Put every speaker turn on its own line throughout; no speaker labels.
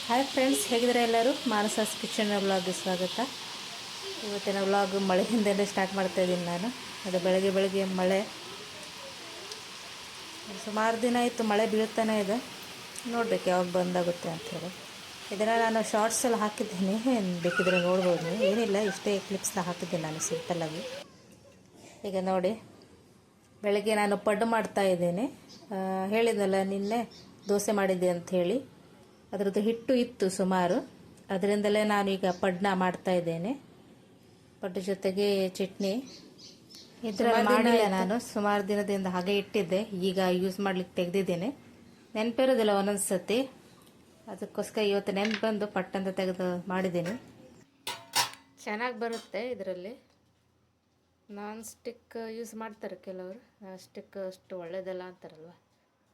Hi friends, ಹೇಗಿದ್ದಾರೆ ಎಲ್ಲರೂ? ಮಾನಸಾಸ್ kitchen ವ್ಲಾಗ್ಗೆ ಸ್ವಾಗತ. ಇವತ್ತಿನ ವ್ಲಾಗ್ ಮಳೆಯಿಂದಲೇ ಸ್ಟಾರ್ಟ್ ಮಾಡ್ತಾಯಿದ್ದೀನಿ ನಾನು. ಅದು ಬೆಳಗ್ಗೆ ಮಳೆ, ಸುಮಾರು ದಿನ ಆಯಿತು ಮಳೆ ಬೀಳ್ತಾನೆ ಇದೆ. ನೋಡ್ಬೇಕು ಯಾವಾಗ ಬಂದಾಗುತ್ತೆ ಅಂಥೇಳಿ. ಇದನ್ನು ನಾನು ಶಾರ್ಟ್ಸಲ್ಲಿ ಹಾಕಿದ್ದೀನಿ, ಬೇಕಿದ್ರೆ ನೋಡ್ಬೋದು ನೀವು. ಏನಿಲ್ಲ, ಇಷ್ಟೇ ಕ್ಲಿಪ್ಸ್ನ ಹಾಕಿದ್ದೀನಿ ನಾನು ಸಿಂಪಲ್ಲಾಗಿ. ಈಗ ನೋಡಿ, ಬೆಳಗ್ಗೆ ನಾನು ಪಡ್ಡು ಮಾಡ್ತಾಯಿದ್ದೀನಿ. ಹೇಳಿದ್ನಲ್ಲ ನಿನ್ನೆ ದೋಸೆ ಮಾಡಿದ್ದೆ ಅಂಥೇಳಿ. ಅದರದ್ದು ಹಿಟ್ಟು ಇತ್ತು ಸುಮಾರು, ಅದರಿಂದಲೇ ನಾನು ಈಗ ಪಡ್ನ ಮಾಡ್ತಾ ಇದ್ದೇನೆ. ಪಡ್ಡು ಜೊತೆಗೆ ಚಟ್ನಿ. ಇದರಲ್ಲಿ ಮಾಡಿಲ್ಲ ನಾನು, ಸುಮಾರು ದಿನದಿಂದ ಹಾಗೆ ಇಟ್ಟಿದ್ದೆ. ಈಗ ಯೂಸ್ ಮಾಡ್ಲಿಕ್ಕೆ ತೆಗೆದಿದ್ದೇನೆ. ನೆನಪಿರೋದಿಲ್ಲ ಒಂದೊಂದು ಸತಿ, ಅದಕ್ಕೋಸ್ಕರ ಇವತ್ತು ನೆನಪು ಬಂದು ಪಟ್ಟಂತ ತೆಗೆದು ಮಾಡಿದ್ದೀನಿ. ಚೆನ್ನಾಗಿ ಬರುತ್ತೆ. ಇದರಲ್ಲಿ ನಾನ್ ಸ್ಟಿಕ್ ಯೂಸ್ ಮಾಡ್ತಾರೆ ಕೆಲವರು. ನಾನ್ ಸ್ಟಿಕ್ ಅಷ್ಟು ಒಳ್ಳೆಯದಲ್ಲ ಅಂತಾರಲ್ವ,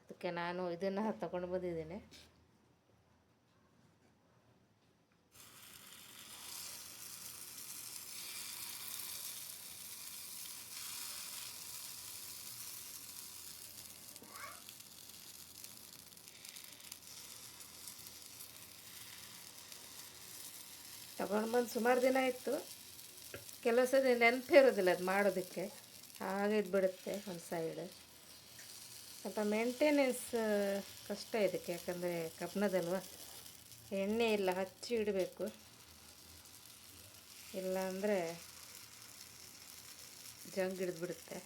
ಅದಕ್ಕೆ ನಾನು ಇದನ್ನು ತಗೊಂಡು ಬಂದಿದ್ದೇನೆ. ತಗೊಂಡು ಬಂದು ಸುಮಾರು ದಿನ ಆಯಿತು. ಕೆಲವು ಸಲ ನೆನಪೇ ಇರೋದಿಲ್ಲ ಅದು ಮಾಡೋದಕ್ಕೆ, ಹಾಗೆ ಇದ್ಬಿಡುತ್ತೆ ಒಂದು ಸೈಡ್. ಸ್ವಲ್ಪ ಮೇಂಟೆನೆನ್ಸ್ ಕಷ್ಟ ಇದಕ್ಕೆ, ಯಾಕಂದರೆ ಕಬ್ಬಿಣದಲ್ವ, ಎಣ್ಣೆ ಇಲ್ಲ, ಹಚ್ಚಿ ಇಡಬೇಕು. ಇಲ್ಲಾಂದರೆ ಜಂಗ್ ಹಿಡಿದ್ಬಿಡುತ್ತೆ.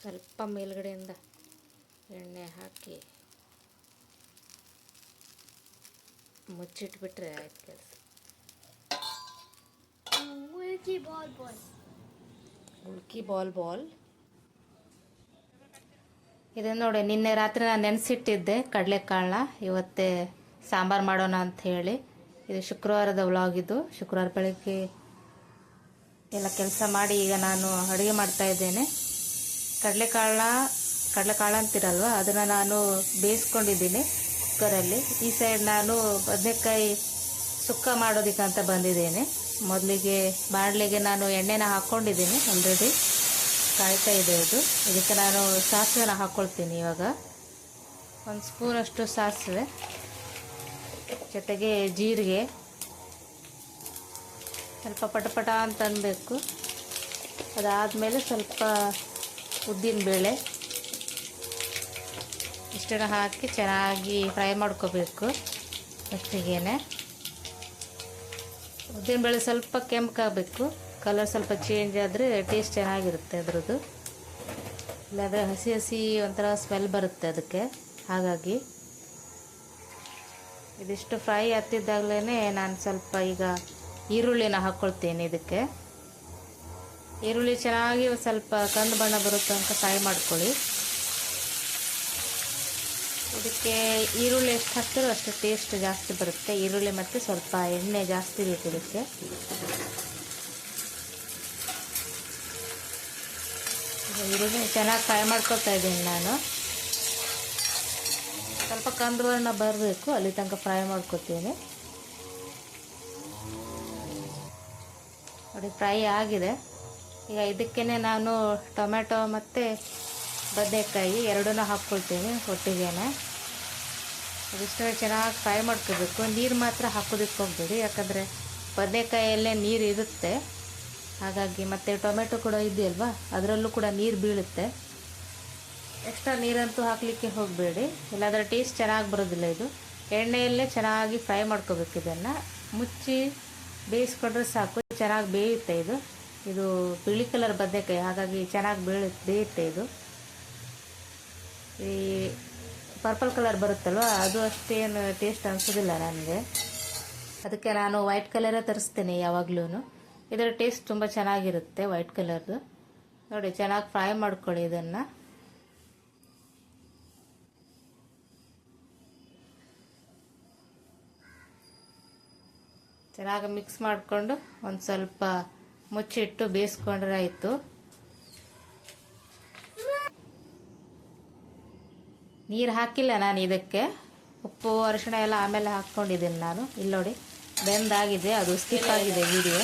ಸ್ವಲ್ಪ ಮೇಲ್ಗಡೆಯಿಂದ ಎಣ್ಣೆ ಹಾಕಿ ಮುಚ್ಚಿಟ್ಬಿಟ್ರೆ ಆಯ್ತು ಕೆಲಸ. ಉಳ್ಕಿ ಬಾಲ್ ಇದನ್ನು ನೋಡಿ, ನಿನ್ನೆ ರಾತ್ರಿ ನಾನು ನೆನೆಸಿಟ್ಟಿದ್ದೆ ಕಡಲೆಕಾಳನ್ನ. ಇವತ್ತೇ ಸಾಂಬಾರು ಮಾಡೋಣ ಅಂತ ಹೇಳಿ. ಇದು ಶುಕ್ರವಾರದ ವ್ಲಾಗ್. ಇದು ಶುಕ್ರವಾರ ಬೆಳಗ್ಗೆ ಎಲ್ಲ ಕೆಲಸ ಮಾಡಿ ಈಗ ನಾನು ಅಡುಗೆ ಮಾಡ್ತಾ ಇದ್ದೇನೆ. ಕಡಲೆಕಾಳು ಅಂತಿರಲ್ವ, ಅದನ್ನು ನಾನು ಬೇಯಿಸ್ಕೊಂಡಿದ್ದೀನಿ ಕುಕ್ಕರಲ್ಲಿ. ಈ ಸೈಡ್ ನಾನು ಬದನೆಕಾಯಿ ಸುಕ್ಕ ಮಾಡೋದಕ್ಕಂತ ಬಂದಿದ್ದೇನೆ. ಮೊದಲಿಗೆ ಬಾಣಲೆಗೆ ನಾನು ಎಣ್ಣೆನ ಹಾಕ್ಕೊಂಡಿದ್ದೀನಿ, ಆಲ್ರೆಡಿ ಕಾಯ್ತಾ ಇದೆ ಅದು. ಇದಕ್ಕೆ ನಾನು ಸಾಸಿವೆನ ಹಾಕ್ಕೊಳ್ತೀನಿ ಇವಾಗ. ಒಂದು ಸ್ಪೂನಷ್ಟು ಸಾಸಿವೆ, ಜೊತೆಗೆ ಜೀರಿಗೆ, ಸ್ವಲ್ಪ ಪಟಪಟ ಅಂತ ಅನ್ನಬೇಕು. ಅದಾದಮೇಲೆ ಸ್ವಲ್ಪ ಉದ್ದಿನಬೇಳೆ, ಇಷ್ಟನ್ನು ಹಾಕಿ ಚೆನ್ನಾಗಿ ಫ್ರೈ ಮಾಡ್ಕೋಬೇಕು. ಫಸ್ಟಿಗೇನೆ ಉದ್ದಿನಬೇಳೆ ಸ್ವಲ್ಪ ಕೆಂಪಗಾಗಬೇಕು, ಕಲರ್ ಸ್ವಲ್ಪ ಚೇಂಜ್ ಆದರೆ ಟೇಸ್ಟ್ ಚೆನ್ನಾಗಿರುತ್ತೆ ಅದರದ್ದು. ಇಲ್ಲಾಂದರೆ ಹಸಿ ಒಂಥರ ಸ್ಮೆಲ್ ಬರುತ್ತೆ ಅದಕ್ಕೆ. ಹಾಗಾಗಿ ಇದಿಷ್ಟು ಫ್ರೈ ಹತ್ತಿದ್ದಾಗಲೇ ನಾನು ಸ್ವಲ್ಪ ಈಗ ಈರುಳ್ಳಿನ ಹಾಕ್ಕೊಳ್ತೀನಿ. ಇದಕ್ಕೆ ಈರುಳ್ಳಿ ಚೆನ್ನಾಗಿ ಸ್ವಲ್ಪ ಕಂದು ಬಣ್ಣ ಬರೋ ತನಕ ಫ್ರೈ ಮಾಡ್ಕೊಳ್ಳಿ. ಇದಕ್ಕೆ ಈರುಳ್ಳಿ ಎಷ್ಟು ಹಾಕ್ತಾರೋ ಅಷ್ಟು ಟೇಸ್ಟ್ ಜಾಸ್ತಿ ಬರುತ್ತೆ. ಈರುಳ್ಳಿ ಮತ್ತು ಸ್ವಲ್ಪ ಎಣ್ಣೆ ಜಾಸ್ತಿ ಬೇಕು ಇದಕ್ಕೆ. ಈರುಳ್ಳಿ ಚೆನ್ನಾಗಿ ಫ್ರೈ ಮಾಡ್ಕೊಳ್ತಾ ಇದ್ದೀನಿ ನಾನು. ಸ್ವಲ್ಪ ಕಂದು ಬಣ್ಣ ಬರಬೇಕು, ಅಲ್ಲಿ ತನಕ ಫ್ರೈ ಮಾಡ್ಕೊತೀನಿ. ನೋಡಿ, ಫ್ರೈ ಆಗಿದೆ. ಈಗ ಇದಕ್ಕೇ ನಾನು ಟೊಮೆಟೊ ಮತ್ತು ಬದನೆಕಾಯಿ ಎರಡನ್ನೂ ಹಾಕ್ಕೊಳ್ತೀನಿ ಒಟ್ಟಿಗೆನೆ. ಇದಿಷ್ಟು ಚೆನ್ನಾಗಿ ಫ್ರೈ ಮಾಡ್ಕೋಬೇಕು. ನೀರು ಮಾತ್ರ ಹಾಕೋದಕ್ಕೆ ಹೋಗ್ಬೇಡಿ, ಯಾಕಂದರೆ ಬದನೆಕಾಯಲ್ಲೇ ನೀರು ಇರುತ್ತೆ. ಹಾಗಾಗಿ ಮತ್ತು ಟೊಮೆಟೊ ಕೂಡ ಇದೆಯಲ್ವ, ಅದರಲ್ಲೂ ಕೂಡ ನೀರು ಬೀಳುತ್ತೆ. ಎಕ್ಸ್ಟ್ರಾ ನೀರಂತೂ ಹಾಕಲಿಕ್ಕೆ ಹೋಗಬೇಡಿ, ಇಲ್ಲಾಂದರೆ ಟೇಸ್ಟ್ ಚೆನ್ನಾಗಿ ಬರೋದಿಲ್ಲ. ಇದು ಎಣ್ಣೆಯಲ್ಲೇ ಚೆನ್ನಾಗಿ ಫ್ರೈ ಮಾಡ್ಕೋಬೇಕು. ಇದನ್ನು ಮುಚ್ಚಿ ಬೇಯಿಸ್ಕೊಂಡ್ರೆ ಸಾಕು, ಚೆನ್ನಾಗಿ ಬೇಯುತ್ತೆ. ಇದು ಬಿಳಿ ಕಲರ್ ಬದನೆಕಾಯಿ, ಹಾಗಾಗಿ ಚೆನ್ನಾಗಿ ಬೇಯುತ್ತೆ. ಇದು ಈ ಪರ್ಪಲ್ ಕಲರ್ ಬರುತ್ತಲ್ವ, ಅದು ಅಷ್ಟೇನು ಟೇಸ್ಟ್ ಅನಿಸೋದಿಲ್ಲ ನನಗೆ. ಅದಕ್ಕೆ ನಾನು ವೈಟ್ ಕಲರೇ ತರಿಸ್ತೇನೆ ಯಾವಾಗಲೂ. ಇದರ ಟೇಸ್ಟ್ ತುಂಬ ಚೆನ್ನಾಗಿರುತ್ತೆ ವೈಟ್ ಕಲರ್ದು. ನೋಡಿ, ಚೆನ್ನಾಗಿ ಫ್ರೈ ಮಾಡ್ಕೊಳ್ಳಿ. ಇದನ್ನು ಚೆನ್ನಾಗಿ ಮಿಕ್ಸ್ ಮಾಡಿಕೊಂಡು ಒಂದು ಸ್ವಲ್ಪ ಮುಚ್ಚಿಟ್ಟು ಬೇಯಿಸ್ಕೊಂಡ್ರೆ ಆಯಿತು. ನೀರು ಹಾಕಿಲ್ಲ ನಾನು ಇದಕ್ಕೆ. ಉಪ್ಪು ಅರಿಶಿಣ ಎಲ್ಲ ಆಮೇಲೆ ಹಾಕ್ಕೊಂಡಿದ್ದೀನಿ ನಾನು. ಇಲ್ಲಿ ನೋಡಿ, ಬೆಂದಾಗಿದೆ, ಅದು ಸ್ಕಿಪ್ ಆಗಿದೆ ವಿಡಿಯೋ.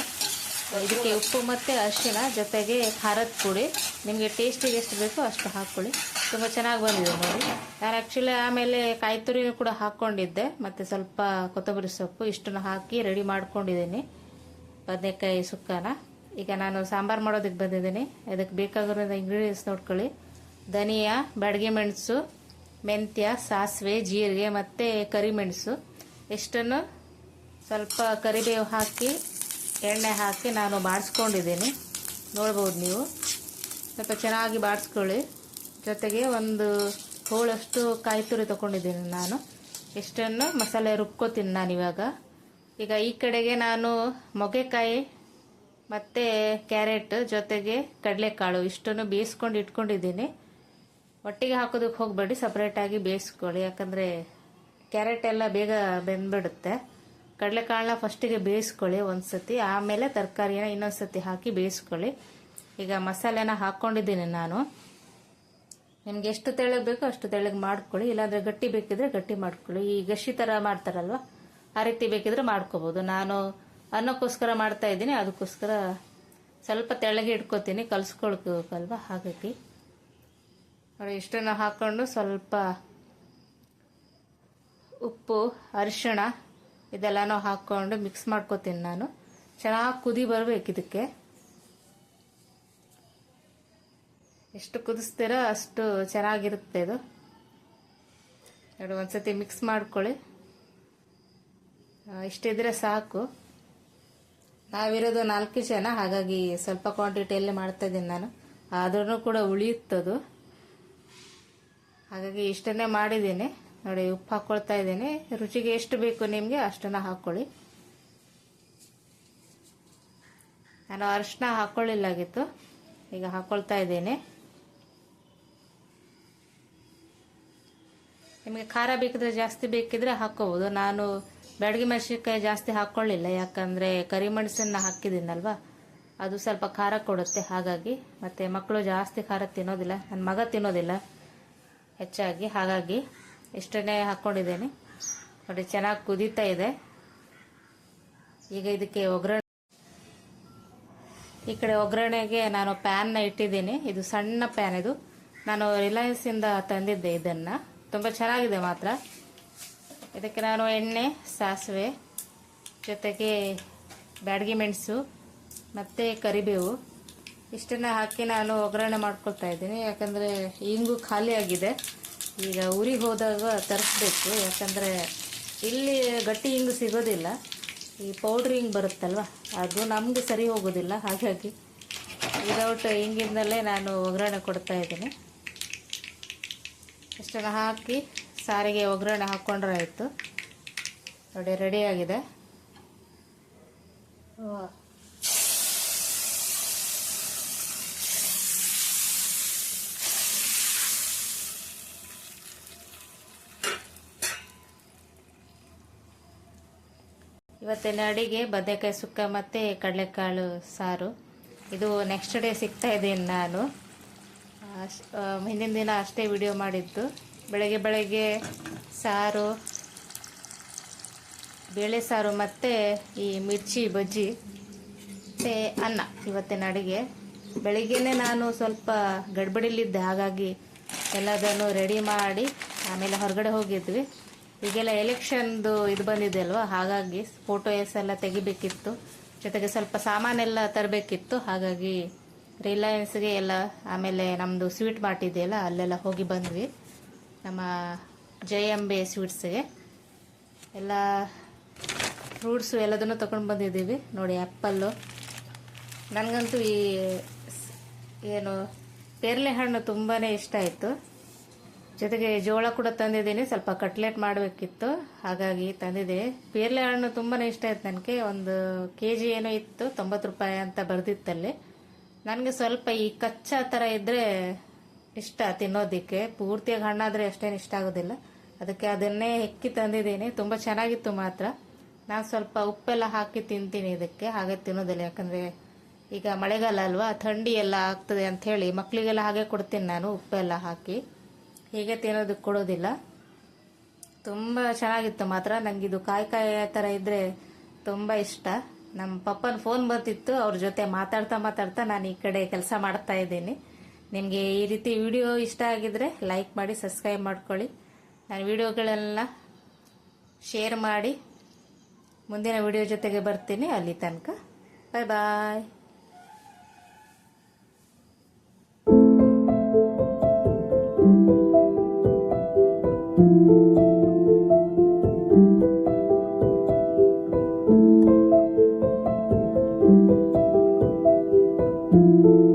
ಇದಕ್ಕೆ ಉಪ್ಪು ಮತ್ತು ಅರಿಶಿಣ ಜೊತೆಗೆ ಖಾರದ ಪುಡಿ ನಿಮಗೆ ಟೇಸ್ಟಿಗೆ ಎಷ್ಟು ಬೇಕೋ ಅಷ್ಟು ಹಾಕ್ಕೊಳ್ಳಿ. ತುಂಬ ಚೆನ್ನಾಗಿ ಬಂದಿದೆ ನೋಡಿ. ನಾನು ಆ್ಯಕ್ಚುಲಿ ಆಮೇಲೆ ಕಾಯಿ ತುರಿನೂ ಕೂಡ ಹಾಕ್ಕೊಂಡಿದ್ದೆ ಮತ್ತು ಸ್ವಲ್ಪ ಕೊತ್ತಂಬರಿ ಸೊಪ್ಪು ಇಷ್ಟನ್ನು ಹಾಕಿ ರೆಡಿ ಮಾಡ್ಕೊಂಡಿದ್ದೀನಿ ಬದನೆಕಾಯಿ ಸುಕ್ಕನ. ಈಗ ನಾನು ಸಾಂಬಾರು ಮಾಡೋದಕ್ಕೆ ಬಂದಿದ್ದೀನಿ. ಅದಕ್ಕೆ ಬೇಕಾಗಿರೋ ಇಂಗ್ರೀಡಿಯೆಂಟ್ಸ್ ನೋಡ್ಕೊಳ್ಳಿ. ಧನಿಯಾ, ಬ್ಯಾಡಗಿ ಮೆಣಸು, ಮೆಂತ್ಯ, ಸಾಸಿವೆ, ಜೀರಿಗೆ ಮತ್ತು ಕರಿಮೆಣಸು ಇಷ್ಟನ್ನು ಸ್ವಲ್ಪ ಕರಿಬೇವು ಹಾಕಿ ಎಣ್ಣೆ ಹಾಕಿ ನಾನು ಬಾಡಿಸ್ಕೊಂಡಿದ್ದೀನಿ. ನೋಡ್ಬೋದು ನೀವು. ಸ್ವಲ್ಪ ಚೆನ್ನಾಗಿ ಬಾಡಿಸ್ಕೊಳ್ಳಿ. ಜೊತೆಗೆ ಒಂದು ಹೋಳಷ್ಟು ಕಾಯಿ ತುರಿ ತೊಗೊಂಡಿದ್ದೀನಿ ನಾನು. ಇಷ್ಟನ್ನು ಮಸಾಲೆ ರುಬ್ಕೋತೀನಿ ನಾನು ಇವಾಗ. ಈಗ ಈ ಕಡೆಗೆ ನಾನು ಮೊಗೆಕಾಯಿ ಮತ್ತು ಕ್ಯಾರೆಟ್ ಜೊತೆಗೆ ಕಡಲೆಕಾಳು ಇಷ್ಟನ್ನು ಬೇಯಿಸ್ಕೊಂಡು ಇಟ್ಕೊಂಡಿದ್ದೀನಿ. ಒಟ್ಟಿಗೆ ಹಾಕೋದಕ್ಕೆ ಹೋಗಬೇಡಿ, ಸಪ್ರೇಟಾಗಿ ಬೇಯಿಸ್ಕೊಳ್ಳಿ. ಯಾಕಂದರೆ ಕ್ಯಾರೆಟ್ ಎಲ್ಲ ಬೇಗ ಬೆಂದ್ಬಿಡುತ್ತೆ. ಕಡಲೆಕಾಳನ್ನ ಫಸ್ಟಿಗೆ ಬೇಯಿಸ್ಕೊಳ್ಳಿ ಒಂದು ಸತಿ, ಆಮೇಲೆ ತರಕಾರಿನ ಇನ್ನೊಂದು ಸತಿ ಹಾಕಿ ಬೇಯಿಸ್ಕೊಳ್ಳಿ. ಈಗ ಮಸಾಲೆನ ಹಾಕ್ಕೊಂಡಿದ್ದೀನಿ ನಾನು. ನಿಮ್ಗೆ ಎಷ್ಟು ತೆಳ್ಳಗೆ ಬೇಕೋ ಅಷ್ಟು ತೆಳ್ಳಗೆ ಮಾಡ್ಕೊಳ್ಳಿ. ಇಲ್ಲಾಂದರೆ ಗಟ್ಟಿ ಬೇಕಿದ್ರೆ ಗಟ್ಟಿ ಮಾಡ್ಕೊಳ್ಳಿ. ಈ ಗಶಿ ಥರ ಮಾಡ್ತಾರಲ್ವ ಆ ರೀತಿ ಬೇಕಿದ್ರೆ ಮಾಡ್ಕೋಬೋದು. ನಾನು ಅನ್ನಕ್ಕೋಸ್ಕರ ಮಾಡ್ತಾ ಇದ್ದೀನಿ, ಅದಕ್ಕೋಸ್ಕರ ಸ್ವಲ್ಪ ತೆಳ್ಳಗೆ ಇಟ್ಕೋತೀನಿ, ಕಲಿಸ್ಕೊಳ್ಬೇಕಲ್ವ. ಹಾಗಾಗಿ ನೋಡಿ ಇಷ್ಟನ್ನು ಹಾಕ್ಕೊಂಡು ಸ್ವಲ್ಪ ಉಪ್ಪು, ಅರಿಶಿಣ ಇದೆಲ್ಲನೂ ಹಾಕ್ಕೊಂಡು ಮಿಕ್ಸ್ ಮಾಡ್ಕೋತೀನಿ ನಾನು. ಚೆನ್ನಾಗಿ ಕುದಿ ಬರಬೇಕು ಇದಕ್ಕೆ. ಎಷ್ಟು ಕುದಿಸ್ತೀರೋ ಅಷ್ಟು ಚೆನ್ನಾಗಿರುತ್ತೆ ಇದು. ನೋಡಿ ಒಂದ್ಸತಿ ಮಿಕ್ಸ್ ಮಾಡ್ಕೊಳ್ಳಿ. ಇಷ್ಟಿದ್ರೆ ಸಾಕು. ನಾವಿರೋದು 4 ಜನ, ಹಾಗಾಗಿ ಸ್ವಲ್ಪ ಕ್ವಾಂಟಿಟಿಯಲ್ಲಿ ಮಾಡ್ತಾ ಇದ್ದೀನಿ ನಾನು. ಆದ್ರೂ ಕೂಡ ಉಳಿಯುತ್ತದು, ಹಾಗಾಗಿ ಇಷ್ಟನ್ನೇ ಮಾಡಿದ್ದೀನಿ. ನೋಡಿ ಉಪ್ಪು ಹಾಕ್ಕೊಳ್ತಾ ಇದ್ದೀನಿ. ರುಚಿಗೆ ಎಷ್ಟು ಬೇಕು ನಿಮಗೆ ಅಷ್ಟನ್ನು ಹಾಕ್ಕೊಳ್ಳಿ. ನಾನು ಅರಿಶಿನ ಹಾಕ್ಕೊಳ್ಳಿಲ್ಲಾಗಿತ್ತು, ಈಗ ಹಾಕ್ಕೊಳ್ತಾ ಇದ್ದೀನಿ. ನಿಮಗೆ ಖಾರ ಬೇಕಿದ್ರೆ ಜಾಸ್ತಿ ಬೇಕಿದ್ರೆ ಹಾಕ್ಕೋಬೋದು. ನಾನು ಬ್ಯಾಡಗಿ ಮೆಣಸಿನ್ಕಾಯಿ ಜಾಸ್ತಿ ಹಾಕ್ಕೊಳ್ಳಿಲ್ಲ, ಯಾಕಂದರೆ ಕರಿಮೆಣಸನ್ನು ಹಾಕಿದ್ದೀನಲ್ವ, ಅದು ಸ್ವಲ್ಪ ಖಾರ ಕೊಡುತ್ತೆ. ಹಾಗಾಗಿ ಮತ್ತು ಮಕ್ಕಳು ಜಾಸ್ತಿ ಖಾರ ತಿನ್ನೋದಿಲ್ಲ, ನನ್ನ ಮಗ ತಿನ್ನೋದಿಲ್ಲ ಹೆಚ್ಚಾಗಿ, ಹಾಗಾಗಿ ಇಷ್ಟನ್ನೇ ಹಾಕ್ಕೊಂಡಿದ್ದೇನೆ. ನೋಡಿ ಚೆನ್ನಾಗಿ ಕುದೀತಾ ಇದೆ. ಈಗ ಇದಕ್ಕೆ ಒಗ್ಗರಣೆ, ಈ ಕಡೆ ಒಗ್ಗರಣೆಗೆ ನಾನು ಪ್ಯಾನ್ನ ಇಟ್ಟಿದ್ದೀನಿ. ಇದು ಸಣ್ಣ ಪ್ಯಾನ್, ಇದು ನಾನು ರಿಲಯನ್ಸಿಂದ ತಂದಿದ್ದೆ. ಇದನ್ನು ತುಂಬ ಚೆನ್ನಾಗಿದೆ ಮಾತ್ರ. ಇದಕ್ಕೆ ನಾನು ಎಣ್ಣೆ, ಸಾಸಿವೆ ಜೊತೆಗೆ ಬ್ಯಾಡಗಿ ಮೆಣಸು ಮತ್ತು ಕರಿಬೇವು ಇಷ್ಟನ್ನು ಹಾಕಿ ನಾನು ಒಗ್ಗರಣೆ ಮಾಡ್ಕೊಳ್ತಾ ಇದ್ದೀನಿ. ಯಾಕಂದರೆ ಇಂಗು ಖಾಲಿ ಆಗಿದೆ. ಈಗ ಊರಿಗೆ ಹೋದಾಗ ತರಿಸ್ಬೇಕು, ಯಾಕಂದರೆ ಇಲ್ಲಿ ಗಟ್ಟಿ ಇಂಗು ಸಿಗೋದಿಲ್ಲ. ಈ ಪೌಡ್ರ್ ಹಿಂಗೆ ಬರುತ್ತಲ್ವ, ಅದು ನಮಗೆ ಸರಿ ಹೋಗೋದಿಲ್ಲ. ಹಾಗಾಗಿ ವಿದೌಟ್ ಹಿಂಗಿಂದಲೇ ನಾನು ಒಗ್ಗರಣೆ ಕೊಡ್ತಾ ಇದ್ದೀನಿ. ಇಷ್ಟನ್ನು ಹಾಕಿ ಸಾರಿಗೆ ಒಗ್ಗರಣೆ ಹಾಕ್ಕೊಂಡ್ರೆ ಆಯಿತು. ನೋಡಿ ರೆಡಿಯಾಗಿದೆ. ಇವತ್ತಿನ ಅಡಿಗೆ ಬದನೆಕಾಯಿ ಸುಕ್ಕ ಮತ್ತು ಕಡಲೆಕಾಳು ಸಾರು. ಇದು ನೆಕ್ಸ್ಟ್ ಡೇ ಸಿಗ್ತಾ ಇದ್ದೀನಿ ನಾನು. ಹಿಂದಿನ ದಿನ ಅಷ್ಟೇ ವಿಡಿಯೋ ಮಾಡಿದ್ದು. ಬೆಳಗ್ಗೆ ಸಾರು, ಬೇಳೆ ಸಾರು ಮತ್ತು ಈ ಮಿರ್ಚಿ ಬಜ್ಜಿ ಮತ್ತು ಅನ್ನ ಇವತ್ತಿನ ಅಡಿಗೆ. ಬೆಳಿಗ್ಗೆನೇ ನಾನು ಸ್ವಲ್ಪ ಗಡ್ಬಡಿಲಿದ್ದೆ, ಹಾಗಾಗಿ ಎಲ್ಲದನ್ನು ರೆಡಿ ಮಾಡಿ ಆಮೇಲೆ ಹೊರಗಡೆ ಹೋಗಿದ್ವಿ. ಈಗೆಲ್ಲ ಎಲೆಕ್ಷನ್ದು ಇದು ಬಂದಿದೆ ಅಲ್ವಾ, ಹಾಗಾಗಿ ಫೋಟೋಸ್ ಎಲ್ಲ ತೆಗಿಬೇಕಿತ್ತು. ಜೊತೆಗೆ ಸ್ವಲ್ಪ ಸಾಮಾನೆಲ್ಲ ತರಬೇಕಿತ್ತು. ಹಾಗಾಗಿ ರಿಲಯನ್ಸ್ಗೆ ಎಲ್ಲ, ಆಮೇಲೆ ನಮ್ಮದು ಸ್ವೀಟ್ ಮಾರ್ಟ್ ಇದೆಯಲ್ಲ ಅಲ್ಲೆಲ್ಲ ಹೋಗಿ ಬಂದ್ವಿ. ನಮ್ಮ ಜಯಂಬೆ ಸ್ವೀಟ್ಸ್ಗೆ ಎಲ್ಲ ಫ್ರೂಟ್ಸು ಎಲ್ಲದನ್ನು ತೊಗೊಂಡು ಬಂದಿದ್ದೀವಿ. ನೋಡಿ ಆ್ಯಪಲ್ಲು, ನನಗಂತೂ ಈ ಏನು ಪೇರಲೆ ಹಣ್ಣು ತುಂಬಾ ಇಷ್ಟ ಆಯಿತು. ಜೊತೆಗೆ ಜೋಳ ಕೂಡ ತಂದಿದ್ದೀನಿ, ಸ್ವಲ್ಪ ಕಟ್ಲೆಟ್ ಮಾಡಬೇಕಿತ್ತು ಹಾಗಾಗಿ ತಂದಿದ್ದೆ. ಪೇರಲೆ ಹಣ್ಣು ತುಂಬಾ ಇಷ್ಟ ಆಯ್ತು ನನಗೆ. 1 kg ಏನೋ ಇತ್ತು, 90 ರೂಪಾಯಿ ಅಂತ ಬರೆದಿತ್ತಲ್ಲಿ. ನನಗೆ ಸ್ವಲ್ಪ ಈ ಕಚ್ಚಾ ಥರ ಇದ್ದರೆ ಇಷ್ಟ ತಿನ್ನೋದಕ್ಕೆ. ಪೂರ್ತಿಯಾಗಿ ಹಣ್ಣಾದರೆ ಅಷ್ಟೇನು ಇಷ್ಟ ಆಗೋದಿಲ್ಲ, ಅದಕ್ಕೆ ಅದನ್ನೇ ಹೆಕ್ಕಿ ತಂದಿದ್ದೀನಿ. ತುಂಬ ಚೆನ್ನಾಗಿತ್ತು ಮಾತ್ರ. ನಾನು ಸ್ವಲ್ಪ ಉಪ್ಪೆಲ್ಲ ಹಾಕಿ ತಿಂತೀನಿ ಇದಕ್ಕೆ, ಹಾಗೆ ತಿನ್ನೋದಿಲ್ಲ. ಯಾಕಂದರೆ ಈಗ ಮಳೆಗಾಲ ಅಲ್ವಾ, ಥಂಡಿ ಎಲ್ಲ ಆಗ್ತದೆ ಅಂಥೇಳಿ ಮಕ್ಕಳಿಗೆಲ್ಲ ಹಾಗೆ ಕೊಡ್ತೀನಿ ನಾನು, ಉಪ್ಪೆಲ್ಲ ಹಾಕಿ. ಹೀಗೆ ತಿನ್ನೋದಕ್ಕೆ ಕೊಡೋದಿಲ್ಲ. ತುಂಬ ಚೆನ್ನಾಗಿತ್ತು ಮಾತ್ರ. ನನಗಿದು ಕಾಯಿ ಥರ ಇದ್ದರೆ ತುಂಬ ಇಷ್ಟ. ನಮ್ಮ ಪಪ್ಪನ ಫೋನ್ ಬರ್ತಿತ್ತು, ಅವ್ರ ಜೊತೆ ಮಾತಾಡ್ತಾ ನಾನು ಈ ಕಡೆ ಕೆಲಸ ಮಾಡ್ತಾ ಇದ್ದೀನಿ. ನಿಮಗೆ ಈ ರೀತಿ ವಿಡಿಯೋ ಇಷ್ಟ ಆಗಿದ್ರೆ ಲೈಕ್ ಮಾಡಿ, ಸಬ್ಸ್ಕ್ರೈಬ್ ಮಾಡ್ಕೊಳ್ಳಿ. ನಾನು ವಿಡಿಯೋಗಳೆಲ್ಲ ಶೇರ್ ಮಾಡಿ ಮುಂದಿನ ವಿಡಿಯೋ ಜೊತೆಗೆ ಬರ್ತೀನಿ. ಅಲ್ಲಿ ತನಕ ಬಾಯ್ ಬಾಯ್. thank you